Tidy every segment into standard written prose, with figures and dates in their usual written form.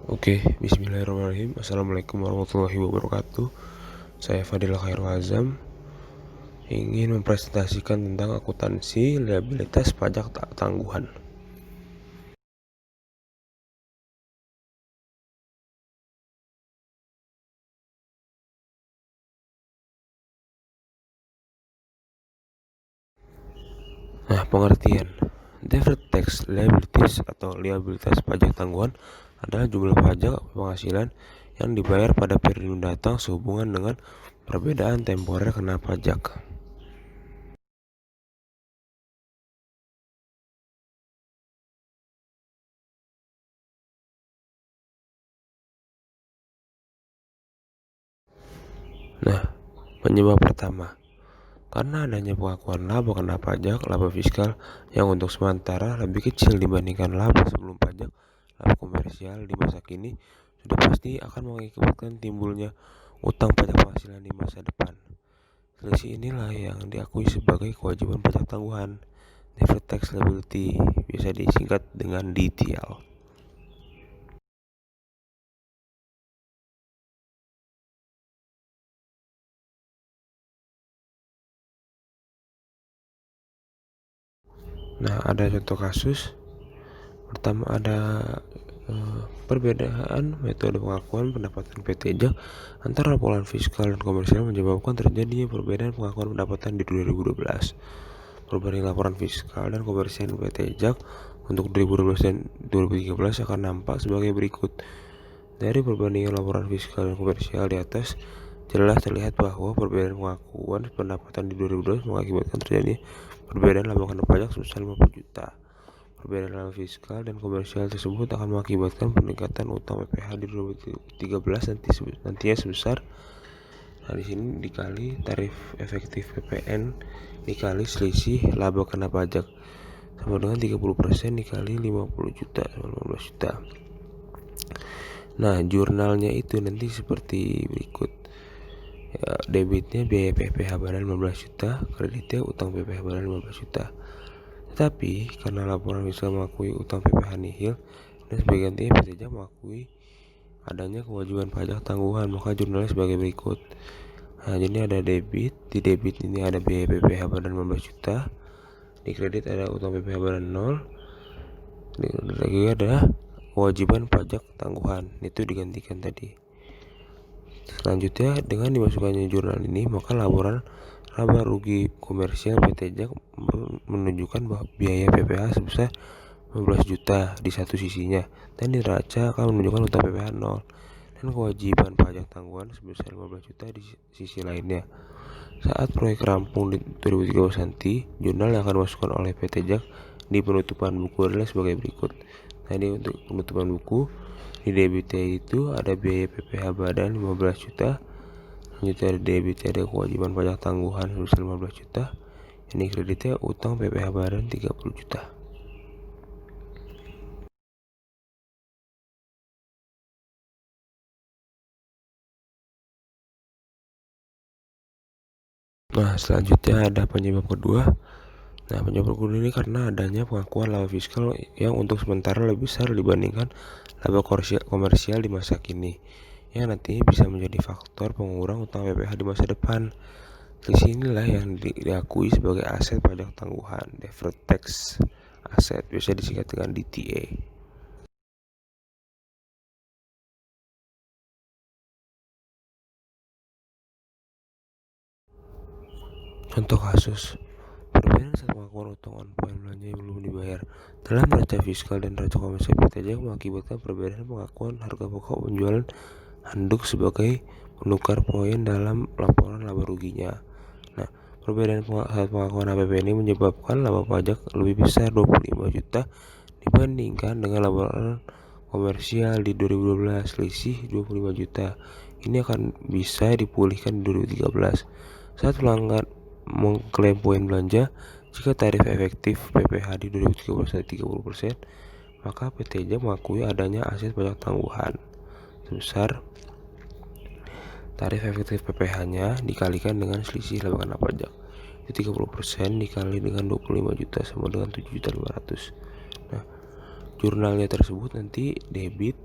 Oke, bismillahirrahmanirrahim. Assalamualaikum warahmatullahi wabarakatuh. Saya Fadil Khairul Azam ingin mempresentasikan tentang akuntansi liabilitas pajak tangguhan. Nah, pengertian deferred tax liabilities atau liabilitas pajak tangguhan adalah jumlah pajak penghasilan yang dibayar pada periode mendatang sehubungan dengan perbedaan temporer kena pajak. Nah, penyebab pertama, karena adanya pengakuan laba kena pajak, laba fiskal yang untuk sementara lebih kecil dibandingkan laba sebelum pajak, laba komersial di masa kini sudah pasti akan mengakibatkan timbulnya utang pajak penghasilan di masa depan. Selisih inilah yang diakui sebagai kewajiban pajak tangguhan, deferred tax liability, bisa disingkat dengan DTL. Nah, ada contoh kasus. Pertama ada perbedaan metode pengakuan pendapatan PT-JAK antara laporan fiskal dan komersial menyebabkan terjadinya perbedaan pengakuan pendapatan di 2012. Perbandingan laporan fiskal dan komersial PT-JAK untuk 2012 dan 2013 akan nampak sebagai berikut. Dari perbandingan laporan fiskal dan komersial di atas, jelas terlihat bahwa perbedaan pengakuan pendapatan di 2012 mengakibatkan terjadinya perbedaan laba kena pajak sebesar 50 juta. Perbedaan laba fiskal dan komersial tersebut akan mengakibatkan peningkatan utang PPh di 2013 nantinya sebesar, di sini dikali tarif efektif PPN dikali selisih laba kena pajak sama dengan 30% dikali 50 juta sama 15 juta. Nah, jurnalnya itu nanti seperti berikut. Ya, debitnya biaya PPh badan 15 juta, kreditnya utang PPh badan 15 juta. Tetapi karena laporan fiskal mengakui utang PPh nihil dan sebagai gantinya PT-JAK mengakui adanya kewajiban pajak tangguhan, maka jurnalnya sebagai berikut. Nah, jadi ada debit, di debit ini ada biaya PPh badan 15 juta, di kredit ada utang PPh badan 0, di lagi ada kewajiban pajak tangguhan, itu digantikan tadi. Selanjutnya dengan dimasukkannya jurnal ini, maka laporan laba rugi komersial PT-JAK menunjukkan bahwa biaya PPh sebesar 15 juta di satu sisinya dan di neraca akan menunjukkan utang PPh 0 dan kewajiban pajak tangguhan sebesar 15 juta di sisi lainnya. Saat proyek rampung di 2013 nanti, jurnal yang akan dimasukkan oleh PT-JAK di penutupan buku adalah sebagai berikut. Tadi untuk penutupan buku, di debitnya itu ada biaya PPh badan 15 juta, selanjutnya ada debitnya ada kewajiban pajak tangguhan sebesar 15 juta, ini kreditnya utang PPh badan 30 juta. Nah, selanjutnya ada penyebab kedua. Nah, penyebab kedua ini karena adanya pengakuan laba fiskal yang untuk sementara lebih besar dibandingkan laba komersial di masa kini, yang nantinya bisa menjadi faktor pengurang utang PPh di masa depan. Selisih inilah yang diakui sebagai aset pajak tangguhan, deferred tax asset, biasa disingkat dengan DTA. Contoh kasus, perbedaan saat pengakuan utang on-point belanja yang belum dibayar dalam neraca fiskal dan neraca komersial PT-JAK mengakibatkan perbedaan pengakuan harga pokok penjualan handuk sebagai penukar poin dalam laporan laba ruginya. Nah, perbedaan saat pengakuan HPP ini menyebabkan laba pajak lebih besar 25 juta dibandingkan dengan laporan komersial di 2012, selisih 25 juta. Ini akan bisa dipulihkan di 2013 saat pelanggan mengklaim poin belanja. Jika tarif efektif PPh di 2013 30%, maka PT-JAK mengakui adanya aset pajak tangguhan sebesar tarif efektif PPh-nya dikalikan dengan selisih laba kena pajak. Itu 30% dikali dengan 25 juta sama dengan 7.500.000. Nah, jurnalnya tersebut nanti debit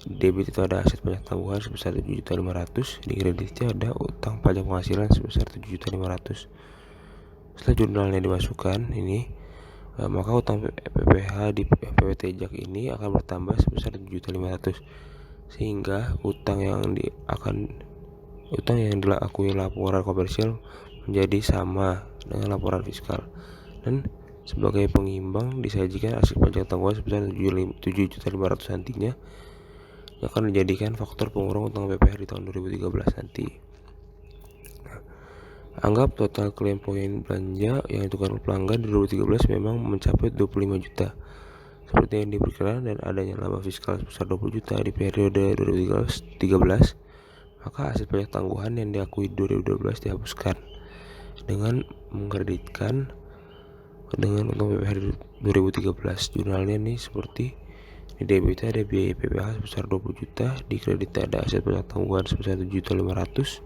debit itu ada aset pajak tangguhan sebesar 7.500.000, di kreditnya ada utang pajak penghasilan sebesar 7.500.000. Setelah jurnalnya dimasukkan ini, maka utang PPH di PPT Jak ini akan bertambah sebesar 7.500.000, sehingga utang yang diakui laporan komersial menjadi sama dengan laporan fiskal, dan sebagai pengimbang disajikan aset pajak tangguhan sebesar 7.500.000 nantinya yang akan dijadikan faktor pengurang utang PPH di tahun 2013 nanti. Anggap total klaim poin belanja yang ditukar pelanggan di 2013 memang mencapai 25 juta. Seperti yang diperkirakan dan adanya laba fiskal sebesar 20 juta di periode 2013, maka aset pajak tangguhan yang diakui 2012 dihapuskan dengan mengkreditkan dengan utang PPH di 2013. Jurnalnya nih seperti di debitnya ada biaya PPH sebesar 20 juta, di kreditnya ada aset pajak tangguhan sebesar 7.500.000,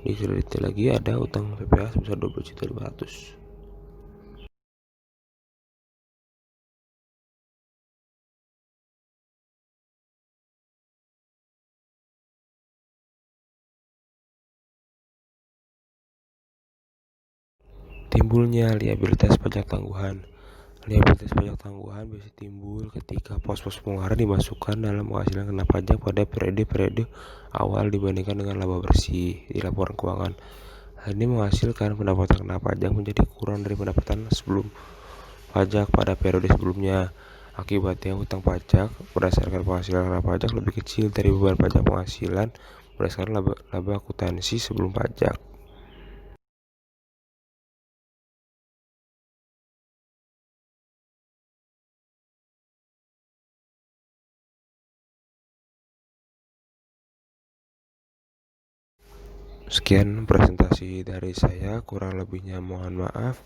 di kreditnya lagi ada utang PPH sebesar 12.500.000. Timbulnya liabilitas pajak tangguhan. Liabilitas pajak tangguhan biasa timbul ketika pos-pos pengeluaran dimasukkan dalam penghasilan kena pajak pada periode-periode awal dibandingkan dengan laba bersih di laporan keuangan. Hal ini menghasilkan pendapatan kena pajak menjadi kurang dari pendapatan sebelum pajak pada periode sebelumnya. Akibatnya hutang pajak berdasarkan penghasilan kena pajak lebih kecil dari beban pajak penghasilan berdasarkan laba akuntansi sebelum pajak. Sekian presentasi dari saya, kurang lebihnya mohon maaf.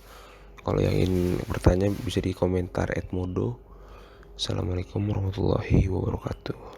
Kalau yang ingin bertanya bisa di komentar @modo. Assalamualaikum warahmatullahi wabarakatuh.